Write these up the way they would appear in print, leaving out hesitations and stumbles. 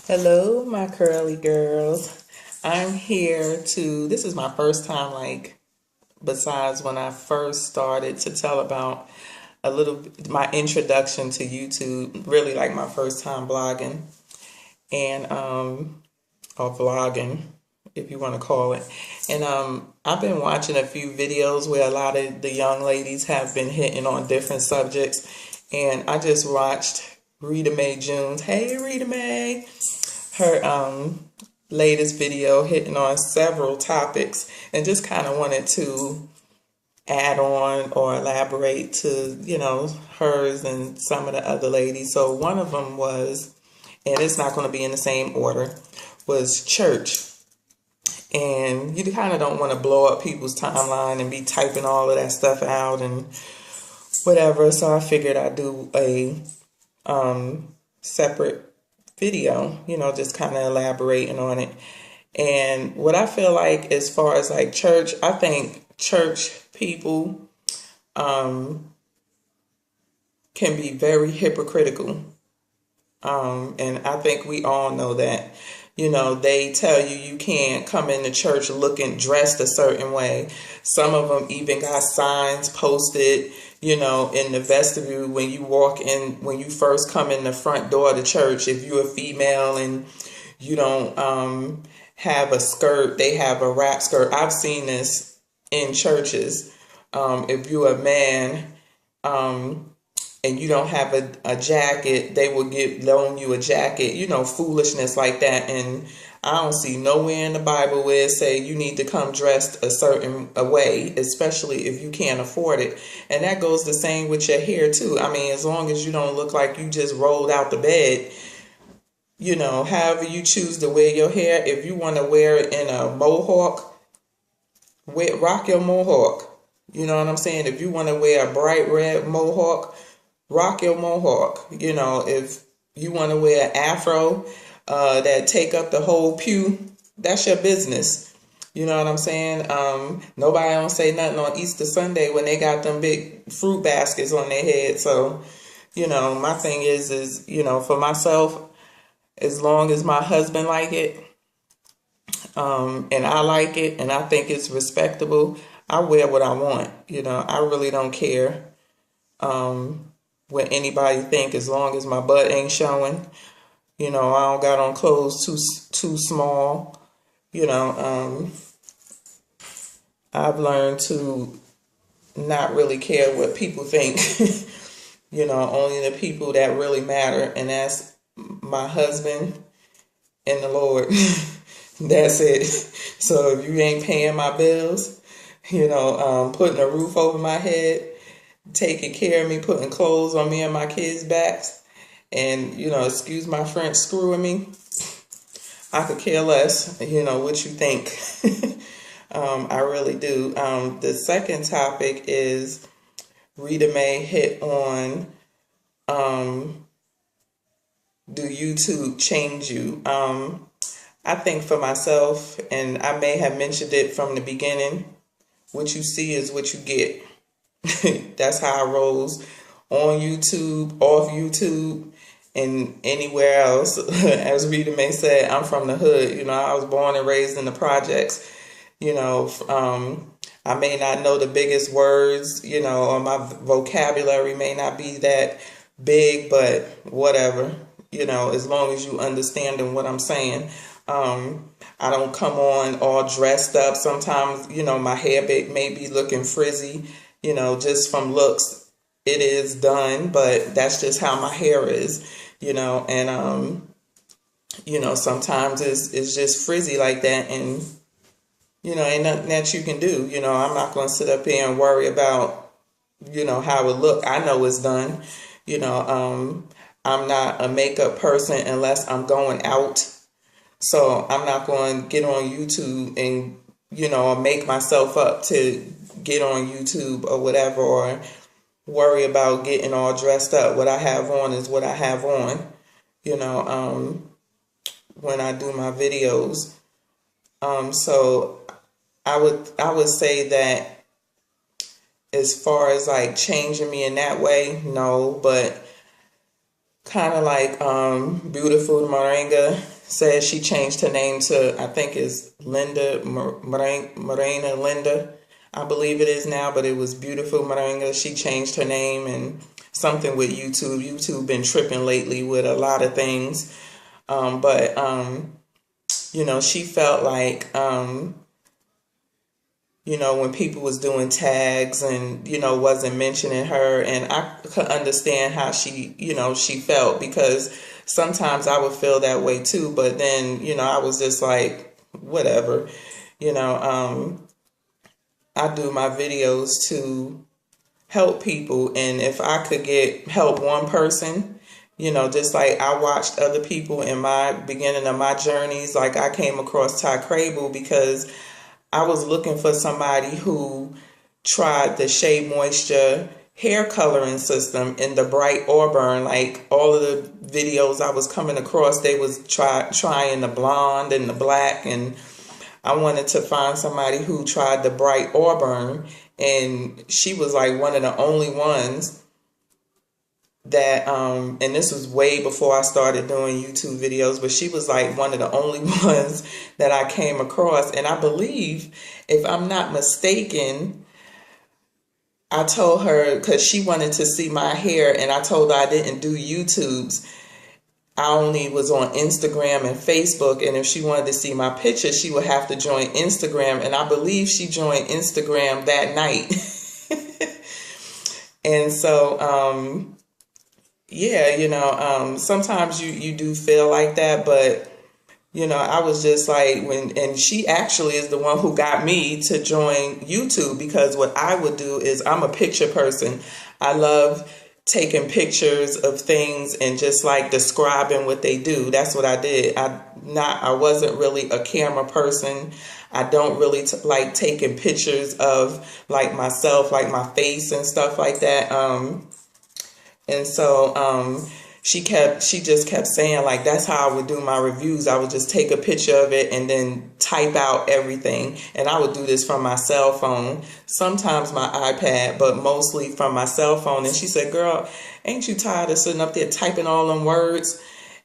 Hello, my curly girls. I'm here this is my first time, besides when I first started to tell about my introduction to YouTube, really like my first time blogging or vlogging, if you want to call it. And I've been watching a few videos where a lot of the young ladies have been hitting on different subjects. And I just watched Rita Mae June's, hey Rita Mae, her latest video hitting on several topics, and just kind of wanted to add on or elaborate to, hers and some of the other ladies. So one of them was, and it's not going to be in the same order, was church. And you kind of don't want to blow up people's timeline and be typing all of that stuff out and whatever. So I figured I'd do a separate video, just kind of elaborating on it. And what I feel like as far as like church, I think church people can be very hypocritical. And I think we all know that. They tell you can't come into church dressed a certain way. Some of them even got signs posted, in the vestibule when you walk in, when you first come in the front door of the church. If you're a female and you don't have a skirt, they have a wrap skirt. I've seen this in churches. If you're a man, and you don't have a jacket, they will loan you a jacket, foolishness like that. And I don't see nowhere in the Bible where it say you need to come dressed a certain way, especially if you can't afford it. And that goes the same with your hair too. I mean, as long as you don't look like you just rolled out the bed, however you choose to wear your hair. If you want to wear it in a mohawk, rock your mohawk. You know what I'm saying? If you want to wear a bright red mohawk, rock your mohawk. If you want to wear an afro that take up the whole pew, that's your business. You know what I'm saying? Nobody don't say nothing on Easter Sunday when they got them big fruit baskets on their head. So, my thing is, for myself, as long as my husband like it, and I like it, and I think it's respectable, I wear what I want. I really don't care what anybody think, as long as my butt ain't showing. I don't got on clothes too small. I've learned to not really care what people think. Only the people that really matter, and that's my husband and the Lord. That's it. So if you ain't paying my bills, putting a roof over my head, taking care of me, putting clothes on me and my kids' backs, and, excuse my French, screwing me, I could care less, what you think. I really do. The second topic is Rita Mae hit on, do YouTube change you? I think for myself, and I may have mentioned it from the beginning, what you see is what you get. That's how I rolls on YouTube, off YouTube, and anywhere else. As Rita Mae said, I'm from the hood. I was born and raised in the projects. I may not know the biggest words, or my vocabulary may not be that big, but whatever, as long as you understanding what I'm saying. I don't come on all dressed up. Sometimes, my hair may be looking frizzy, just from looks. It is done, but that's just how my hair is, and, sometimes it's just frizzy like that, and, ain't nothing that you can do. I'm not going to sit up here and worry about, how it look. I know it's done. I'm not a makeup person unless I'm going out. So I'm not going to get on YouTube and, make myself up to get on YouTube or whatever, or worry about getting all dressed up. What I have on is what I have on, when I do my videos. So I would say that as far as like changing me in that way, no, but kind of like Beautiful Moringa says she changed her name to, I think it's Linda Morena Linda, I believe it is now, but it was Beautiful Moringa. She changed her name, and something with YouTube. YouTube been tripping lately with a lot of things. But you know, she felt like you know, when people was doing tags and, you know, wasn't mentioning her. And I could understand how she, you know, she felt, because sometimes I would feel that way too. But then, you know, I was just like, whatever, you know, I do my videos to help people. And if I could help one person, you know, just like I watched other people in my beginning of my journeys, like I came across Ty Crable because I was looking for somebody who tried the Shea Moisture hair coloring system in the bright auburn. Like all of the videos I was coming across, they was trying the blonde and the black, and I wanted to find somebody who tried the bright auburn, and she was like one of the only ones that and this was way before I started doing YouTube videos, but she was like one of the only ones that I came across. And I believe, if I'm not mistaken, I told her, because she wanted to see my hair, and I told her I didn't do YouTubes. I only was on Instagram and Facebook, and if she wanted to see my picture, she would have to join Instagram. And I believe she joined Instagram that night. And so yeah, you know, sometimes you do feel like that, but you know, I was just like, and she actually is the one who got me to join YouTube, because what I would do is, I'm a picture person. I love taking pictures of things and just like describing what they do. That's what I did. I wasn't really a camera person. I don't really like taking pictures of like myself, like my face and stuff like that. And so she just kept saying, like, that's how I would do my reviews. I would just take a picture of it and then type out everything. And I would do this from my cell phone, sometimes my iPad, but mostly from my cell phone. And she said, girl, ain't you tired of sitting up there typing all them words?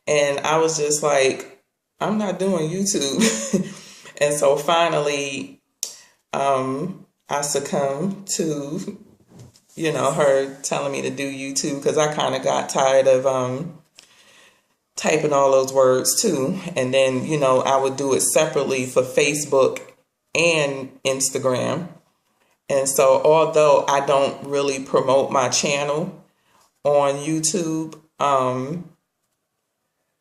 And I was just like, I'm not doing YouTube. And so finally, I succumbed to, you know, her telling me to do YouTube, because I kind of got tired of typing all those words too. And then, you know, I would do it separately for Facebook and Instagram. And so although I don't really promote my channel on YouTube,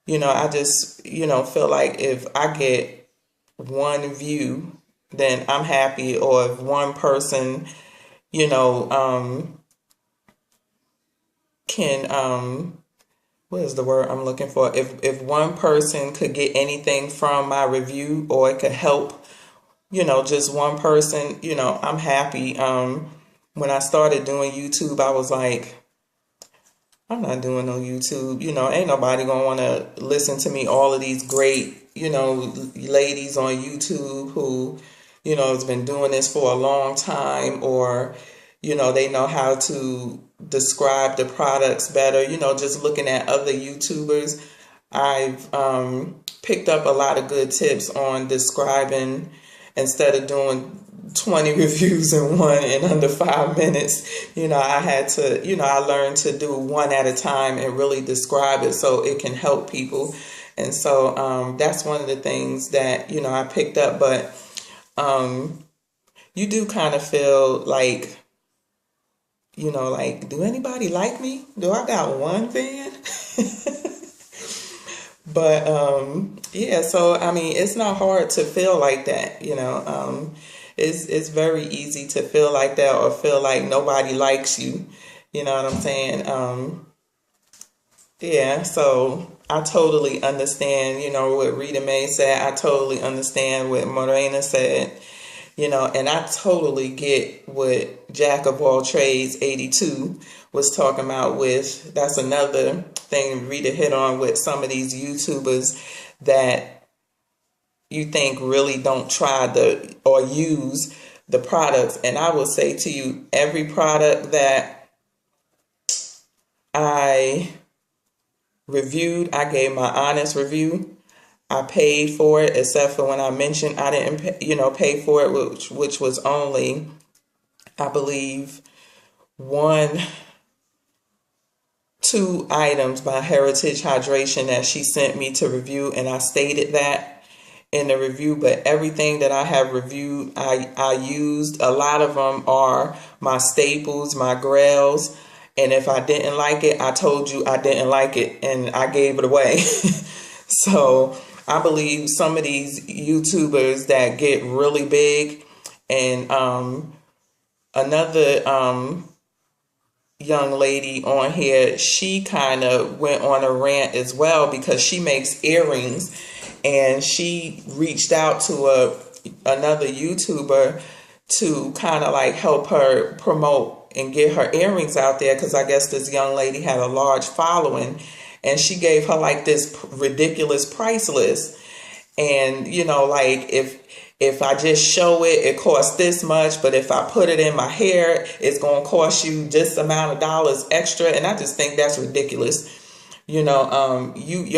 you know, I just, you know, feel like if I get one view, then I'm happy. Or if one person, you know, can, what is the word I'm looking for? If one person could get anything from my review, or it could help, you know, just one person, you know, I'm happy. When I started doing YouTube, I was like, I'm not doing no YouTube. You know, ain't nobody gonna want to listen to me. All of these great, you know, ladies on YouTube who, you know, has been doing this for a long time, or, you know, they know how to describe the products better. You know, just looking at other YouTubers, I've picked up a lot of good tips on describing, instead of doing 20 reviews in one in under 5 minutes. You know, I had to, you know, I learned to do one at a time and really describe it so it can help people. And so that's one of the things that, you know, I picked up. But you do kind of feel like, you know, like, do anybody like me? Do I got one fan? But yeah, so I mean, it's not hard to feel like that, you know. It's very easy to feel like that, or feel like nobody likes you. You know what I'm saying? Yeah, so I totally understand, you know, what Rita Mae said. I totally understand what Morena said, you know, and I totally get what Jack of all trades 82 was talking about with, that's another thing Rita hit on with some of these YouTubers that you think really don't try or use the products. And I will say to you, every product that I reviewed. I gave my honest review. I paid for it, except for when I mentioned I didn't, pay for it, which was only, I believe, two items by Heritage Hydration that she sent me to review, and I stated that in the review. But everything that I have reviewed, I used. A lot of them are my staples, my grails, and if I didn't like it, I told you I didn't like it, and I gave it away. So I believe some of these YouTubers that get really big, and another young lady on here, she kind of went on a rant as well because she makes earrings, and she reached out to another YouTuber to kind of like help her promote and get her earrings out there, because I guess this young lady had a large following, and she gave her like this ridiculous price list. And like if I just show it, it costs this much, but if I put it in my hair, it's going to cost you this amount of dollars extra. And I just think that's ridiculous. Your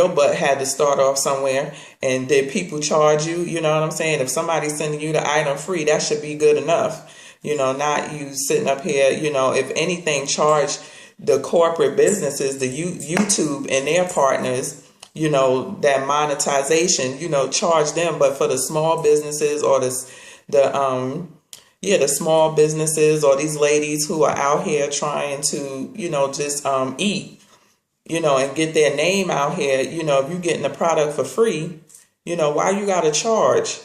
butt had to start off somewhere, and did people charge you? You know what I'm saying? If somebody's sending you the item free, that should be good enough. Not you sitting up here, if anything, charge the corporate businesses, the YouTube and their partners, that monetization, charge them. But for the small businesses, or the small businesses, or these ladies who are out here trying to, just eat, and get their name out here, if you're getting the product for free, why you got to charge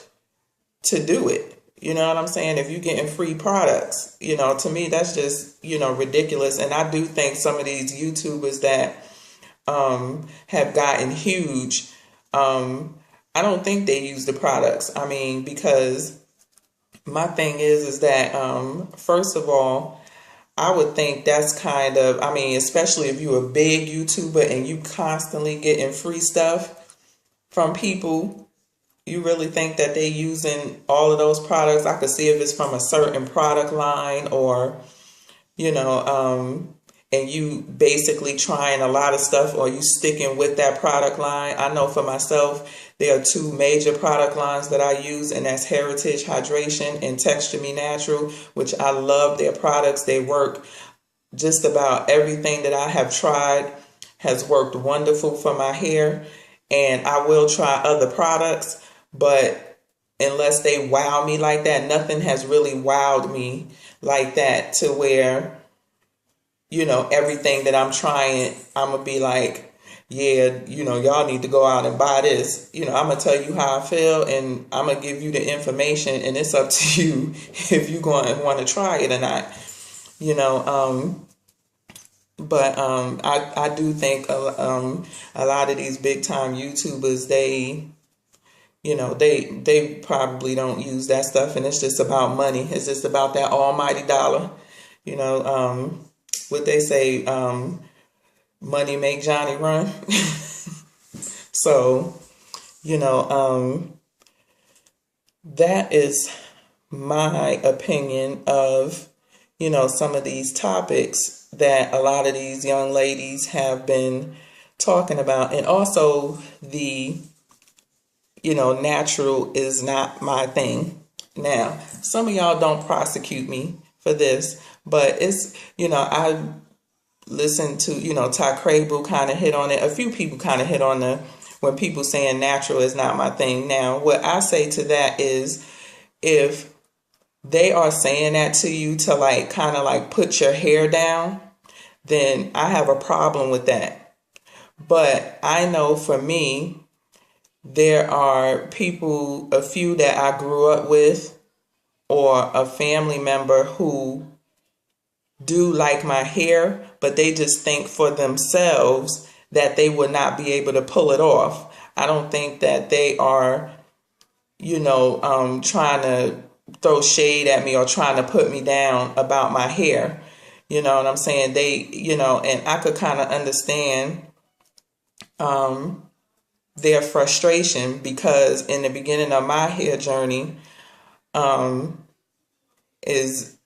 to do it? You know what I'm saying? If you're getting free products, to me, that's just, ridiculous. And I do think some of these YouTubers that have gotten huge, I don't think they use the products. I mean, because my thing is that, first of all, I would think that's kind of, especially if you're a big YouTuber and you constantly getting free stuff from people, you really think that they using all of those products? I could see if it's from a certain product line, or, and you basically trying a lot of stuff, or you sticking with that product line. I know for myself, there are two major product lines that I use, and that's Heritage Hydration and Texture Me Natural, which I love their products. They work. Just about everything that I have tried has worked wonderful for my hair, and I will try other products, but unless they wow me like that, nothing has really wowed me like that, to where, everything that I'm trying, I'm going to be like, yeah, y'all need to go out and buy this. I'm going to tell you how I feel, and I'm going to give you the information, and it's up to you if you're going to want to try it or not. But I do think a lot of these big time YouTubers, they probably don't use that stuff, and it's just about money. It's just about that almighty dollar. What they say, money make Johnny run. So, that is my opinion of, some of these topics that a lot of these young ladies have been talking about. And also the, natural is not my thing. Now, some of y'all don't prosecute me for this, but it's, I listened to, Ty Crable kind of hit on it. A few people kind of hit on when people saying natural is not my thing. Now, what I say to that is, if they are saying that to you to like kind of like put your hair down, then I have a problem with that. But I know for me, there are people, a few that I grew up with, or a family member who do like my hair, but they just think for themselves that they would not be able to pull it off. I don't think that they are, trying to throw shade at me or trying to put me down about my hair. You know what I'm saying? They, and I could kind of understand their frustration, because in the beginning of my hair journey, is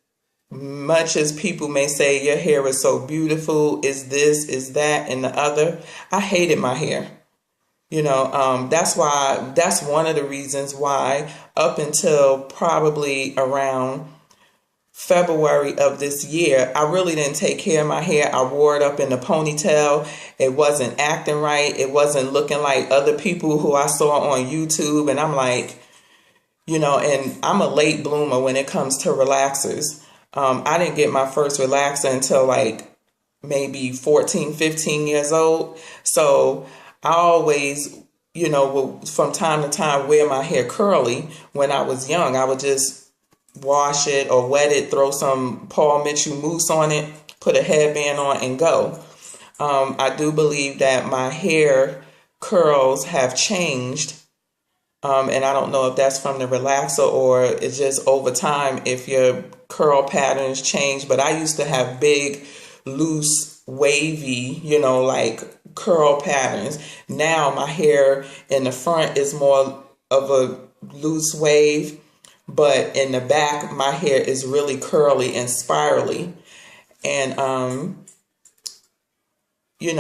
much as people may say your hair is so beautiful, is this, is that, and the other, I hated my hair. That's one of the reasons why up until probably around February of this year, I really didn't take care of my hair. I wore it up in a ponytail. It wasn't acting right. It wasn't looking like other people who I saw on YouTube. And I'm like, and I'm a late bloomer when it comes to relaxers. I didn't get my first relaxer until like maybe 14, 15 years old. So I always, would from time to time wear my hair curly. When I was young, I would just wash it or wet it, throw some Paul Mitchell mousse on it, put a headband on and go. I do believe that my hair curls have changed. And I don't know if that's from the relaxer or it's just over time if your curl patterns change. But I used to have big, loose, wavy, like curl patterns. Now my hair in the front is more of a loose wave. But in the back, my hair is really curly and spirally. And,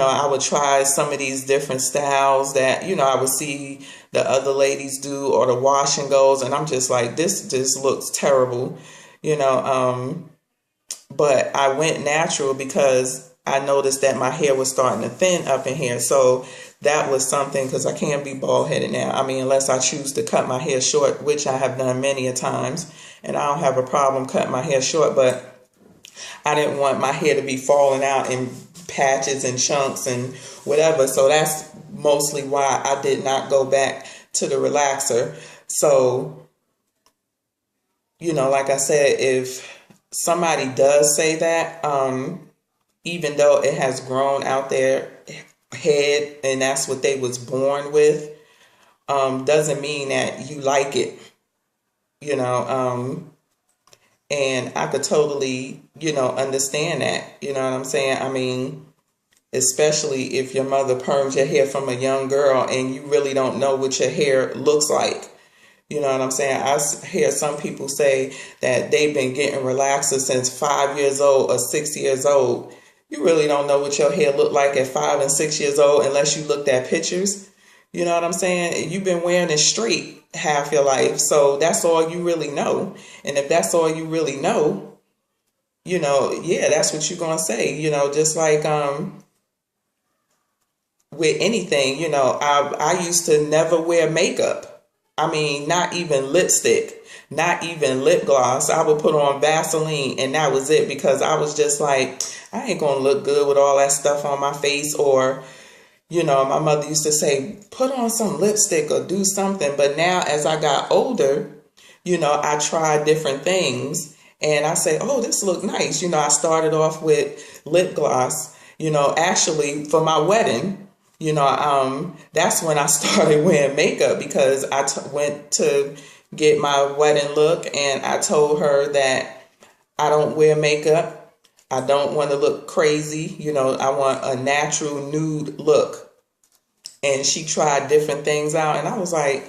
I would try some of these different styles that, I would see the other ladies do or the wash and goes. And I'm just like, this just looks terrible, But I went natural because I noticed that my hair was starting to thin up in here. So that was something, because I can't be bald headed now. I mean, unless I choose to cut my hair short, which I have done many a times. And I don't have a problem cutting my hair short, but I didn't want my hair to be falling out in patches and chunks and whatever. So that's mostly why I did not go back to the relaxer. So, like I said, if somebody does say that, even though it has grown out their head and that's what they was born with, doesn't mean that you like it, and I could totally, understand that, you know what I'm saying? I mean, especially if your mother perms your hair from a young girl and you really don't know what your hair looks like. You know what I'm saying? I hear some people say that they've been getting relaxers since 5 years old or 6 years old. You really don't know what your hair looked like at 5 and 6 years old unless you looked at pictures. You know what I'm saying? You've been wearing it straight half your life. So that's all you really know. And if that's all you really know, yeah, that's what you're going to say. Just like with anything, I used to never wear makeup. I mean, not even lipstick, not even lip gloss. I would put on Vaseline and that was it, because I was just like, I ain't going to look good with all that stuff on my face. Or, my mother used to say, put on some lipstick or do something. But now as I got older, I tried different things and I say, oh, this look nice. I started off with lip gloss, actually for my wedding. That's when I started wearing makeup, because I went to get my wedding look and I told her that I don't wear makeup. I don't want to look crazy. I want a natural nude look. And she tried different things out and I was like,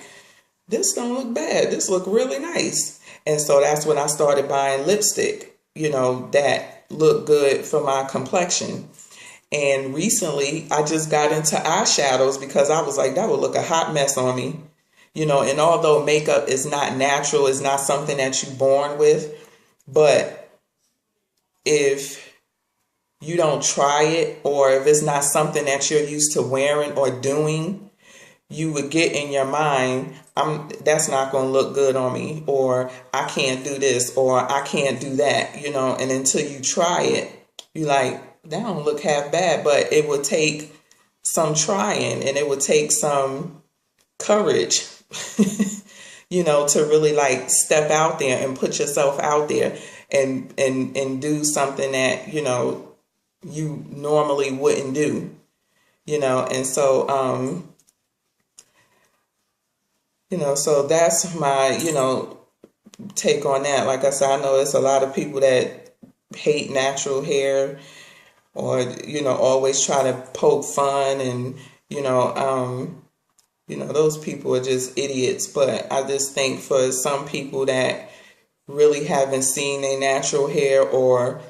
this don't look bad. This look really nice. And so that's when I started buying lipstick, that looked good for my complexion. And recently, I just got into eyeshadows because I was like, that would look a hot mess on me. And although makeup is not natural, it's not something that you're born with. But if you don't try it, or if it's not something that you're used to wearing or doing, you would get in your mind, that's not going to look good on me, or I can't do this, or I can't do that, and until you try it, you're like, that don't look half bad. But it would take some trying and it would take some courage, to really like step out there and put yourself out there and do something that, you normally wouldn't do, and so, so that's my, take on that. Like I said, I know there's a lot of people that hate natural hair, or, always try to poke fun and, those people are just idiots. But I just think for some people that really haven't seen their natural hair, or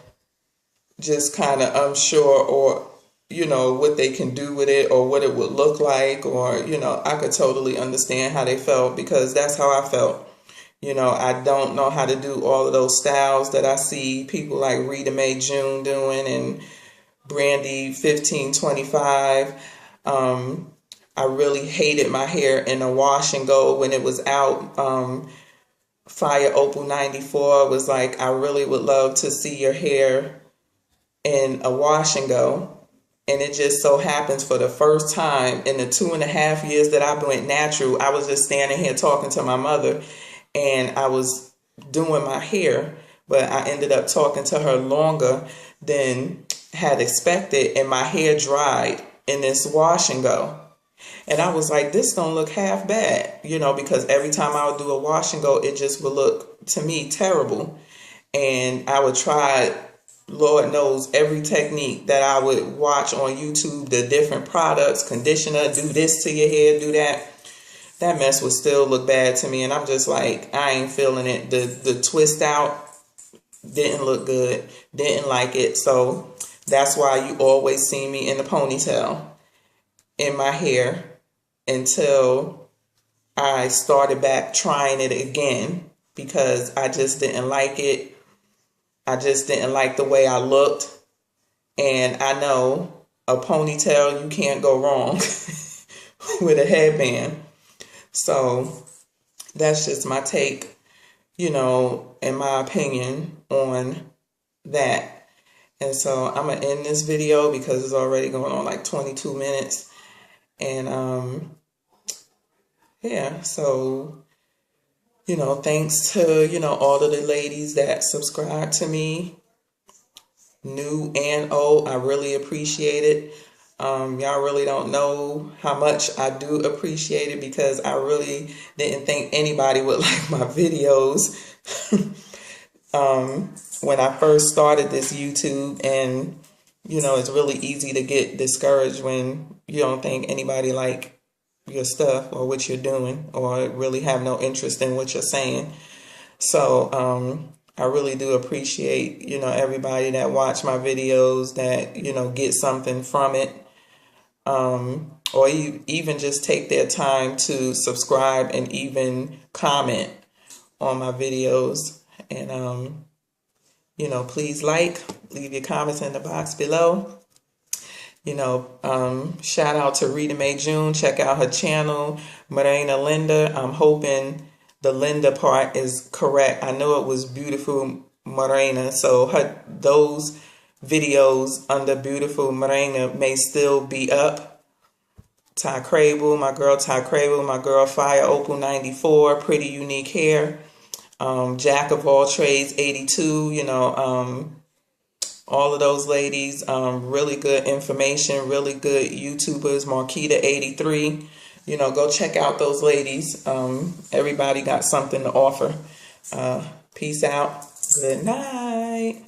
just kind of unsure, or what they can do with it, or what it would look like, or I could totally understand how they felt, because that's how I felt. I don't know how to do all of those styles that I see people like Rita Mae June doing, and Brandy 1525. I really hated my hair in a wash and go when it was out. Fire Opal 94 was like, I really would love to see your hair in a wash and go. And it just so happens, for the first time in the 2.5 years that I went natural, I was just standing here talking to my mother, and I was doing my hair, but I ended up talking to her longer than had expected, and my hair dried in this wash and go. And I was like, this don't look half bad, because every time I would do a wash and go, it just would look, to me, terrible. And I would try, Lord knows, every technique that I would watch on YouTube, the different products, conditioner, do this to your hair, do that. That mess would still look bad to me. And I'm just like, I ain't feeling it. The twist out didn't look good. Didn't like it. So that's why you always see me in the ponytail in my hair, until I started back trying it again, because I just didn't like it. I just didn't like the way I looked. And I know a ponytail, you can't go wrong with a headband. So that's just my take, in my opinion on that. And so I'm going to end this video because it's already going on like 22 minutes. And yeah, so, thanks to, all of the ladies that subscribe to me, new and old. I really appreciate it. Y'all really don't know how much I do appreciate it, because I really didn't think anybody would like my videos when I first started this YouTube. And, it's really easy to get discouraged when you don't think anybody like your stuff or what you're doing, or really have no interest in what you're saying. So I really do appreciate, everybody that watch my videos, that, get something from it. Or even just take their time to subscribe and even comment on my videos. And, please leave your comments in the box below. Shout out to Rita Mae June. Check out her channel, Morena Linda. I'm hoping the Linda part is correct. I know it was Beautiful Morena, so those videos under Beautiful Morena may still be up. Ty Crable, my girl Ty Crable, my girl Fire Opal 94, Pretty Unique Hair, Jack of All Trades 82, all of those ladies, really good information, really good YouTubers, Marquita 83, go check out those ladies. Everybody got something to offer. Peace out. Good night.